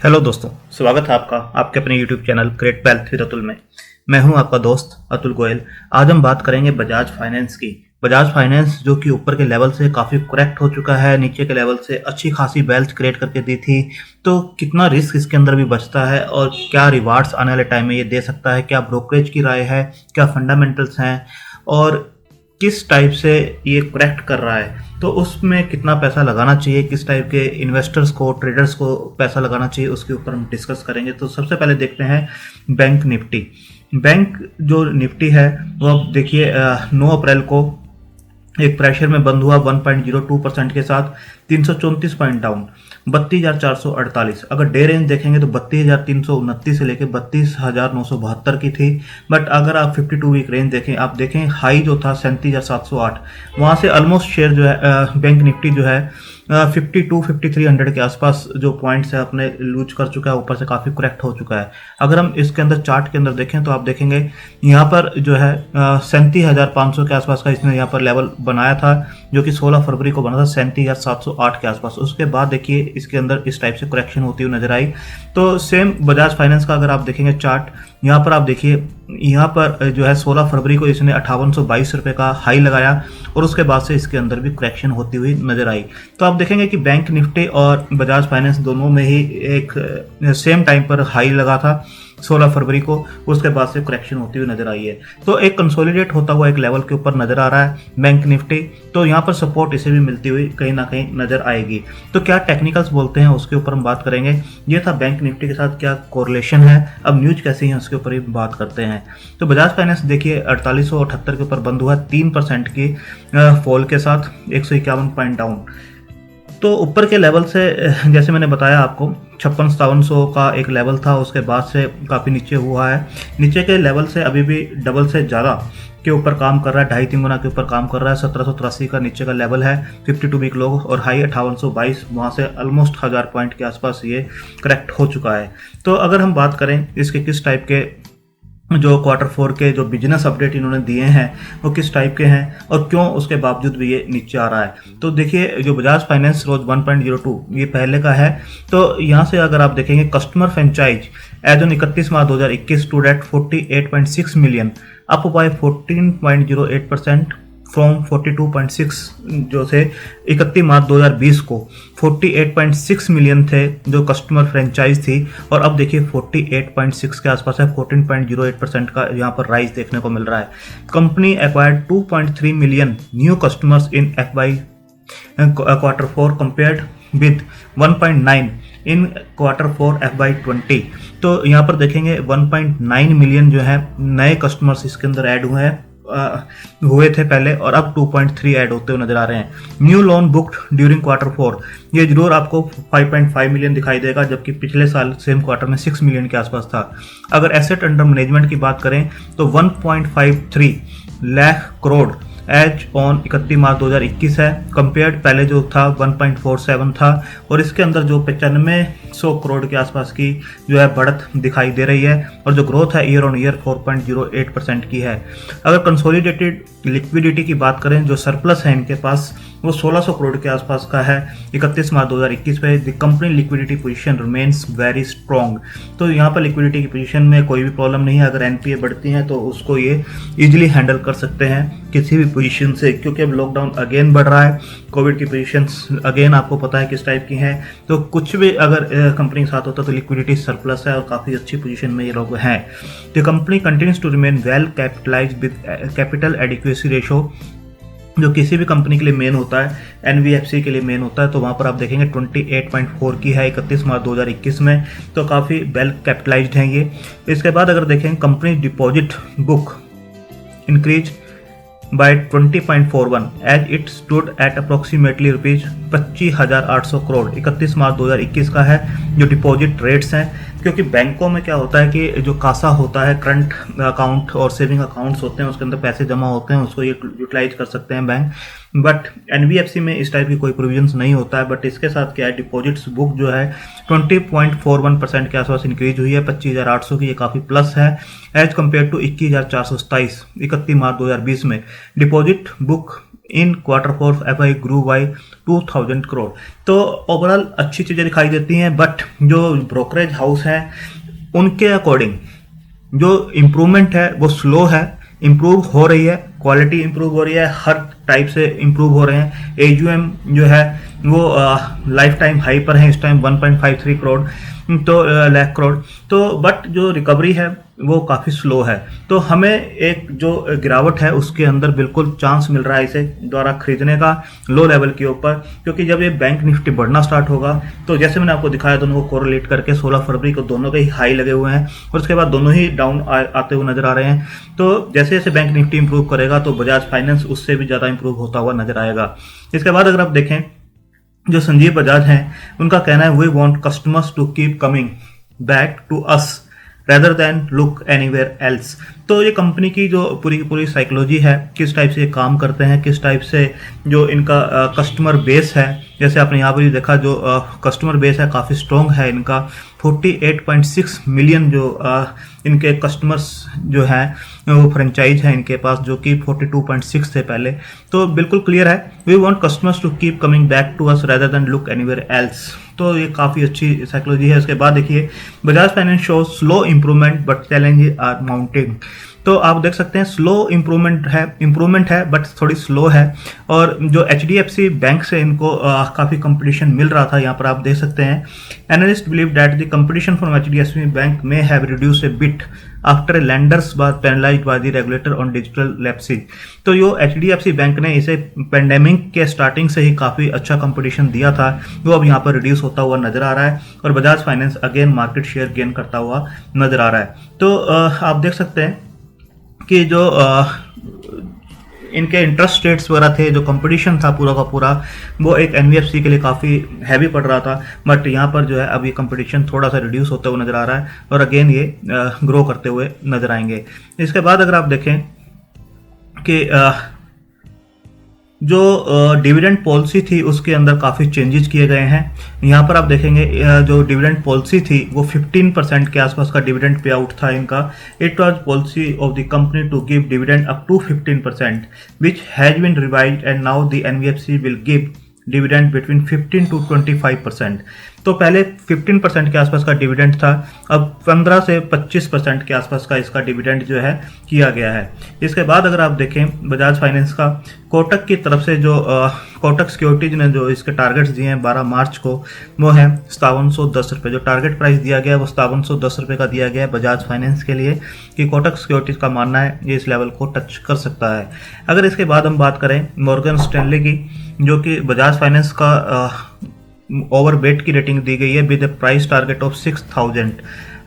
Hello दोस्तों, स्वागत है आपका आपके अपने YouTube channel great wealth with Atul में। मैं हूं आपका दोस्त अतुल गोयल। आज हम बात करेंगे बजाज फाइनेंस की। बजाज फाइनेंस जो कि ऊपर के लेवल से काफ़ी करेक्ट हो चुका है, नीचे के लेवल से अच्छी खासी वेल्थ क्रिएट करके दी थी। तो कितना रिस्क इसके अंदर भी बचता है और क्या रिवार्ड्स आने वाले टाइम में ये दे सकता है, क्या ब्रोकरेज की राय है, क्या फंडामेंटल्स हैं और किस टाइप से ये करेक्ट कर रहा है, तो उसमें कितना पैसा लगाना चाहिए, किस टाइप के इन्वेस्टर्स को, ट्रेडर्स को पैसा लगाना चाहिए, उसके ऊपर हम डिस्कस करेंगे। तो सबसे पहले देखते हैं बैंक निफ्टी। बैंक जो निफ्टी है वो अब देखिए 9 अप्रैल को एक प्रेशर में बंद हुआ 1.02% के साथ, 334 पॉइंट डाउन, 32,448। अगर डे रेंज देखेंगे तो 32,329 से लेकर 32,972 की थी। बट अगर आप 52 वीक रेंज देखें, आप देखें हाई जो था 37,708, वहाँ से ऑलमोस्ट शेयर जो है बैंक निफ्टी जो है 52-5300 के आसपास जो पॉइंट्स है अपने लूज कर चुका है, ऊपर से काफ़ी करेक्ट हो चुका है। अगर हम इसके अंदर चार्ट के अंदर देखें तो आप देखेंगे यहाँ पर जो है 37,500 के आसपास का इसने यहाँ पर लेवल बनाया था, जो कि 16 फरवरी को बना था 37,708 के आसपास। उसके बाद देखिए इसके अंदर इस टाइप से करेक्शन होती हुई नजर आई। तो सेम बजाज फाइनेंस का अगर आप देखेंगे चार्ट, यहाँ पर आप देखिए यहाँ पर जो है 16 फरवरी को इसने 5822 रुपये का हाई लगाया और उसके बाद से इसके अंदर भी करेक्शन होती हुई नजर आई। तो आप देखेंगे कि बैंक निफ्टी और बजाज फाइनेंस दोनों में ही एक सेम टाइम पर हाई लगा था 16 फरवरी को, उसके बाद से करेक्शन होती हुई नजर आई है। तो एक कंसोलिडेट होता हुआ एक लेवल के ऊपर नजर आ रहा है बैंक निफ्टी। तो यहाँ पर सपोर्ट इसे भी मिलती हुई कहीं ना कहीं नजर आएगी। तो क्या टेक्निकल्स बोलते हैं उसके ऊपर हम बात करेंगे। ये था बैंक निफ्टी के साथ क्या कोरिलेशन है, अब न्यूज कैसी है उसके ऊपर ही बात करते हैं। तो बजाज फाइनेंस देखिए 4878 के ऊपर बंद हुआ 3% की फॉल के साथ, 151 पॉइंट डाउन। तो ऊपर के लेवल से जैसे मैंने बताया आपको 56-5700 का एक लेवल था, उसके बाद से काफ़ी नीचे हुआ है। नीचे के लेवल से अभी भी डबल से ज़्यादा के ऊपर काम कर रहा है, 2.5-3 गुना के ऊपर काम कर रहा है। 1783 का नीचे का लेवल है, 52 वीक लो और हाई 5822, वहाँ से ऑलमोस्ट 1000 पॉइंट के आसपास ये करेक्ट हो चुका है। तो अगर हम बात करें इसके किस टाइप के जो Q4 के जो बिजनेस अपडेट इन्होंने दिए हैं वो किस टाइप के हैं और क्यों उसके बावजूद भी ये नीचे आ रहा है। तो देखिए जो बजाज फाइनेंस रोज 1.02 ये पहले का है। तो यहाँ से अगर आप देखेंगे customer franchise as on 31 March 2021 stood at 48.6 million, up by 14.08% from 42.6 जो थे 31 मार्च 2020 को 48.6 मिलियन थे जो कस्टमर फ्रेंचाइज थी, और अब देखिए 48.6 के आसपास है, 14.08% का यहाँ पर राइज देखने को मिल रहा है। Company acquired 2.3 million new customers in Q4 compared with 1.9 in Q4 FY20। तो यहाँ पर देखेंगे 1.9 मिलियन जो है नए कस्टमर्स इसके अंदर ऐड हुए थे पहले, और अब 2.3 ऐड होते हुए नजर आ रहे हैं। New loan booked during Q4 ये जरूर आपको 5.5 मिलियन दिखाई देगा, जबकि पिछले साल सेम क्वार्टर में 6 मिलियन के आसपास था। अगर एसेट अंडर मैनेजमेंट की बात करें तो 1.53 lakh crore as on 31 March 2021 है, कंपेयर्ड पहले जो था 1.47 था, और इसके अंदर जो 9500 करोड़ के आसपास की जो है बढ़त दिखाई दे रही है, और जो ग्रोथ है ईयर ऑन ईयर 4.08% की है। अगर कंसोलिडेटेड लिक्विडिटी की बात करें, जो सरप्लस है इनके पास वो 1600 करोड़ के आसपास का है 31 मार्च 2021 पे। The company liquidity position remains very strong. तो यहाँ पर लिक्विडिटी की पोजीशन में कोई भी प्रॉब्लम नहीं है। अगर एनपीए बढ़ती हैं तो उसको ये इजीली हैंडल कर सकते हैं किसी भी पोजीशन से, क्योंकि अब लॉकडाउन अगेन बढ़ रहा है, कोविड की पोजीशंस अगेन आपको पता है किस टाइप की हैं। तो कुछ भी अगर कंपनी के साथ होता तो लिक्विडिटी सरप्लस है और काफ़ी अच्छी पोजीशन में ये लोग हैं। The company continues to remain well capitalised with capital adequacy ratio, जो किसी भी कंपनी के लिए मेन होता है, एनबीएफसी के लिए मेन होता है। तो वहाँ पर आप देखेंगे 28.4 की है 31 मार्च 2021 में, तो काफ़ी वेल कैपिटलाइज्ड हैं ये। इसके बाद अगर देखें company deposit book increase by 20.41 as it stood at approximately rupees 25,800 crore 31 March 2021 का है जो डिपॉजिट रेट्स हैं। क्योंकि बैंकों में क्या होता है कि जो कासा होता है, करंट अकाउंट और सेविंग अकाउंट्स होते हैं, उसके अंदर पैसे जमा होते हैं, उसको ये यूटिलाइज कर सकते हैं बैंक। बट एनबीएफसी में इस टाइप की कोई प्रोविजंस नहीं होता है। बट इसके साथ क्या है, डिपॉजिट्स बुक जो है 20.41% के आसपास इंक्रीज हुई है 25,800 की, ये काफ़ी प्लस है एज कम्पेयर टू 21,427 31 मार्च 2020 में। Deposit book in Q4 FI grew by 2000 crore. तो ओवरऑल अच्छी चीज़ें दिखाई देती हैं, बट जो ब्रोकरेज हाउस है उनके अकॉर्डिंग जो इम्प्रूवमेंट है वो स्लो है। इम्प्रूव हो रही है, क्वालिटी इम्प्रूव हो रही है, हर टाइप से इम्प्रूव हो रहे हैं। AUM जो है वो लाइफ टाइम हाई पर है इस टाइम 1.53 करोड़ तो लाख करोड़। तो बट जो रिकवरी है वो काफ़ी स्लो है। तो हमें एक जो गिरावट है उसके अंदर बिल्कुल चांस मिल रहा है इसे द्वारा खरीदने का लो लेवल के ऊपर, क्योंकि जब ये बैंक निफ्टी बढ़ना स्टार्ट होगा तो जैसे मैंने आपको दिखाया दोनों को कोरिलेट करके 16 फरवरी को दोनों के ही हाई लगे हुए हैं और उसके बाद दोनों ही डाउन आते हुए नजर आ रहे हैं। तो जैसे जैसे बैंक निफ्टी इंप्रूव करेगा तो बजाज फाइनेंस उससे भी ज़्यादा इंप्रूव होता हुआ नजर आएगा। इसके बाद अगर आप देखें जो संजीव बजाज हैं उनका कहना है we want customers to keep coming back to us rather than look anywhere else. तो ये कंपनी की जो पूरी की पूरी साइकोलॉजी है, किस टाइप से ये काम करते हैं, किस टाइप से जो इनका कस्टमर बेस है, जैसे आपने यहाँ पर भी देखा जो कस्टमर बेस है काफ़ी स्ट्रॉन्ग है इनका। 48.6 मिलियन जो इनके कस्टमर्स जो हैं वो फ्रेंचाइज है इनके पास, जो कि 42.6 थे पहले। तो बिल्कुल क्लियर है, we want customers to keep coming back to us rather than look anywhere else. तो ये काफ़ी अच्छी साइकोलॉजी है। उसके बाद देखिए Bajaj finance show slow improvement but challenges are mounting. तो आप देख सकते हैं स्लो इम्प्रूवमेंट है बट थोड़ी स्लो है। और जो HDFC बैंक से इनको काफ़ी कंपटीशन मिल रहा था, यहाँ पर आप देख सकते हैं analyst believe that the competition from HDFC bank में have reduce a bit after lenders was penalized by the regulator on digital lapses। तो यो HDFC बैंक ने इसे पेंडेमिक के स्टार्टिंग से ही काफ़ी अच्छा कंपटीशन दिया था, वो अब यहाँ पर रिड्यूस होता हुआ नजर आ रहा है और Bajaj finance again market share gain करता हुआ नजर आ रहा है। तो आप देख सकते हैं कि जो इनके इंटरेस्ट रेट्स वगैरह थे, जो कंपटीशन था पूरा का पूरा, वो एक NBFC के लिए काफ़ी हैवी पड़ रहा था। बट यहाँ पर जो है अब ये कंपटीशन थोड़ा सा रिड्यूस होते हुए नज़र आ रहा है और अगेन ये ग्रो करते हुए नज़र आएंगे। इसके बाद अगर आप देखें कि जो डिविडेंड पॉलिसी थी उसके अंदर काफ़ी चेंजेस किए गए हैं। यहाँ पर आप देखेंगे जो डिविडेंड पॉलिसी थी वो 15% के आसपास का डिविडेंड पे आउट था इनका। It was policy of the company to give dividend up to 15% which has been revised and now the NBFC will give dividend between 15 to 25%। तो पहले 15% के आसपास का डिविडेंड था, अब 15 से 25% के आसपास का इसका डिविडेंड जो है किया गया है। इसके बाद अगर आप देखें बजाज फाइनेंस का कोटक की तरफ से जो कोटक सिक्योरिटीज ने जो इसके टारगेट्स दिए हैं 12 मार्च को, वो है 5710 रुपये। जो टारगेट प्राइस दिया गया है वो 5710 रुपये का दिया गया है बजाज फाइनेंस के लिए, कि कोटक सिक्योरिटीज का मानना है ये इस लेवल को टच कर सकता है। अगर इसके बाद हम बात करें मॉर्गन स्टैनली की, जो कि बजाज फाइनेंस का ओवरवेट की रेटिंग दी गई है with a price target of 6000।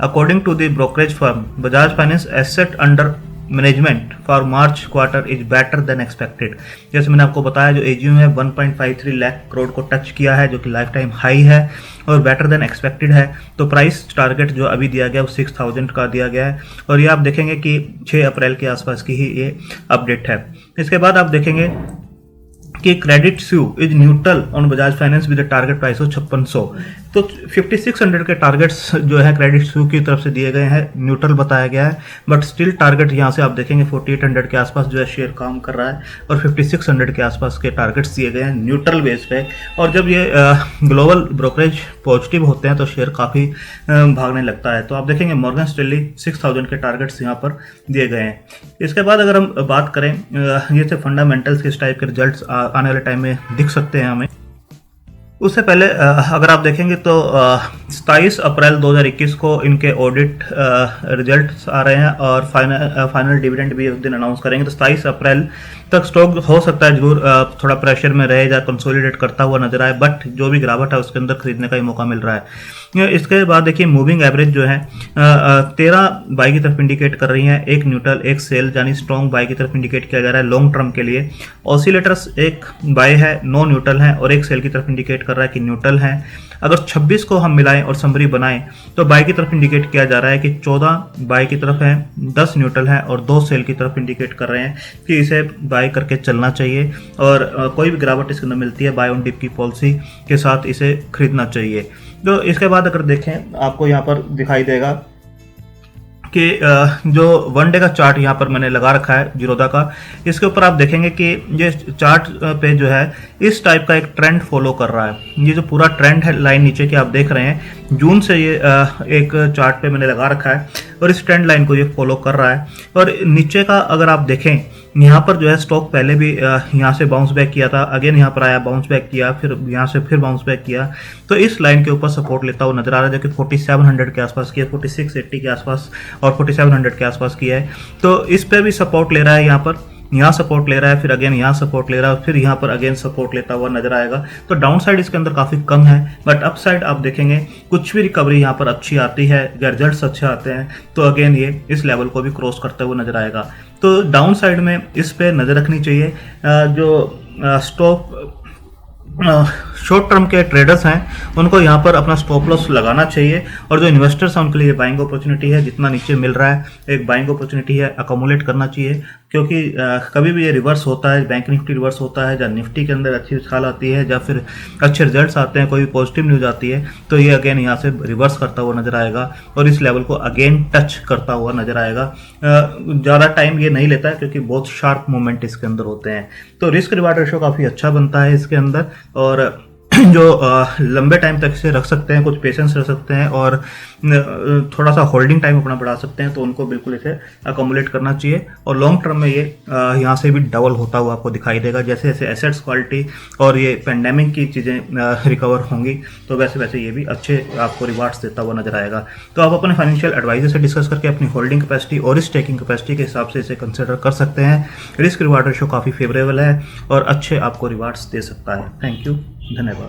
According to the brokerage firm Bajaj finance asset under management for March quarter is better than expected. जैसे मैंने आपको बताया जो AUM है 1.53 लाख करोड़ को टच किया है, जो कि लाइफ टाइम हाई है और बेटर देन एक्सपेक्टेड है। तो प्राइस टारगेट जो अभी दिया गया वो 6000 का दिया गया है और ये आप देखेंगे कि 6 अप्रैल के आसपास की ही ये अपडेट है। इसके बाद आप देखेंगे कि credit Suisse is neutral on Bajaj finance with target price of 5600। तो 5600 के टारगेट्स जो है क्रेडिट स्यू की तरफ से दिए गए हैं, न्यूट्रल बताया गया है, बट स्टिल टारगेट यहाँ से आप देखेंगे 4800 के आसपास जो है शेयर काम कर रहा है और 5600 के आसपास के टारगेट्स दिए गए हैं न्यूट्रल बेस पे। और जब ये ग्लोबल ब्रोकरेज पॉजिटिव होते हैं तो शेयर काफ़ी भागने लगता है। तो आप देखेंगे मॉर्गन स्टैनली 6000 के टारगेट्स यहाँ पर दिए गए हैं। इसके बाद अगर हम बात करें ये थे फंडामेंटल्स, किस टाइप के रिजल्ट्स आने वाले टाइम में दिख सकते हैं हमें। उससे पहले अगर आप देखेंगे तो 27 अप्रैल 2021 को इनके ऑडिट रिजल्ट्स आ रहे हैं और फाइनल डिविडेंड भी उस दिन अनाउंस करेंगे। तो 27 अप्रैल तक स्टॉक हो सकता है जरूर थोड़ा प्रेशर में रहे या कंसोलिडेट करता हुआ नजर आए, बट जो भी गिरावट है उसके अंदर खरीदने का ही मौका मिल रहा है। इसके बाद देखिए मूविंग एवरेज जो है 13 बाई की तरफ इंडिकेट कर रही है, एक न्यूट्रल एक सेल, यानी स्ट्रॉन्ग बाई की तरफ इंडिकेट किया जा रहा है लॉन्ग टर्म के लिए। ऑसिलेटर्स एक बाय है, 9 न्यूट्रल है और एक सेल की तरफ इंडिकेट कर रहा है कि न्यूट्रल है। अगर 26 को हम मिलाएं और समरी बनाएं तो बाई की तरफ इंडिकेट किया जा रहा है कि 14 बाई की तरफ है, 10 न्यूट्रल है और 2 सेल की तरफ इंडिकेट कर रहे हैं कि इसे बाय करके चलना चाहिए और कोई भी गिरावट इसके अंदर मिलती है बाय ऑन डिप की पॉलिसी के साथ इसे खरीदना चाहिए। तो इसके बाद अगर देखें आपको यहाँ पर दिखाई देगा कि जो वन डे का चार्ट यहाँ पर मैंने लगा रखा है जीरोधा का, इसके ऊपर आप देखेंगे कि ये चार्ट पे जो है इस टाइप का एक ट्रेंड फॉलो कर रहा है। ये जो पूरा ट्रेंड है लाइन नीचे की आप देख रहे हैं, जून से ये एक चार्ट पे मैंने लगा रखा है और इस ट्रेंड लाइन को ये फॉलो कर रहा है। और नीचे का अगर आप देखें, यहाँ पर जो है स्टॉक पहले भी यहाँ से बाउंस बैक किया था, अगेन यहाँ पर आया, बाउंस बैक किया, फिर यहाँ से फिर बाउंस बैक किया, तो इस लाइन के ऊपर सपोर्ट लेता हुआ नजर आ रहा है, जो कि 4700 के आसपास किया, 4680 के आसपास और 4700 के आसपास किया है। तो इस पे भी सपोर्ट ले रहा है, यहाँ सपोर्ट ले रहा है, फिर अगेन यहाँ सपोर्ट ले रहा है, फिर यहाँ पर अगेन सपोर्ट लेता हुआ नजर आएगा। तो डाउन साइड इसके अंदर काफ़ी कम है, बट अप साइड आप देखेंगे कुछ भी रिकवरी यहाँ पर अच्छी आती है, रिजल्ट्स अच्छे आते हैं, तो अगेन ये इस लेवल को भी क्रॉस करते हुए नजर आएगा। तो डाउन साइड में इस पे नज़र रखनी चाहिए। जो स्टॉक शॉर्ट टर्म के ट्रेडर्स हैं उनको यहाँ पर अपना स्टॉप लॉस लगाना चाहिए, और जो इन्वेस्टर्स हैं उनके लिए बाइंग अपॉर्चुनिटी है, जितना नीचे मिल रहा है एक बाइंग अपॉर्चुनिटी है, अकोमुलेट करना चाहिए। क्योंकि कभी भी ये रिवर्स होता है, बैंक निफ्टी रिवर्स होता है, जब निफ्टी के अंदर अच्छी उछाल आती है, जब फिर अच्छे रिजल्ट्स आते हैं, कोई भी पॉजिटिव न्यूज़ आती है, तो ये अगेन यहाँ से रिवर्स करता हुआ नजर आएगा और इस लेवल को अगेन टच करता हुआ नजर आएगा। ज़्यादा टाइम ये नहीं लेता है क्योंकि बहुत शार्प मूवमेंट इसके अंदर होते हैं। तो रिस्क रिवार्ड रेशो काफ़ी अच्छा बनता है इसके अंदर, और जो लंबे टाइम तक इसे रख सकते हैं, कुछ पेशेंस रख सकते हैं और थोड़ा सा होल्डिंग टाइम अपना बढ़ा सकते हैं, तो उनको बिल्कुल इसे अकोमुलेट करना चाहिए। और लॉन्ग टर्म में ये यहाँ से भी डबल होता हुआ आपको दिखाई देगा। जैसे जैसे एसेट्स क्वालिटी और ये पेंडेमिक की चीज़ें रिकवर होंगी, तो वैसे वैसे ये भी अच्छे आपको रिवार्ड्स देता हुआ नजर आएगा। तो आप अपने फाइनेंशियल एडवाइजर से डिस्कस करके अपनी होल्डिंग कैपेसिटी और इस टेकिंग कैपेसिटी के हिसाब से इसे कंसिडर कर सकते हैं। रिस्क रिवार्ड रेशो काफ़ी फेवरेबल है और अच्छे आपको रिवार्ड्स दे सकता है। थैंक यू, धन्यवाद।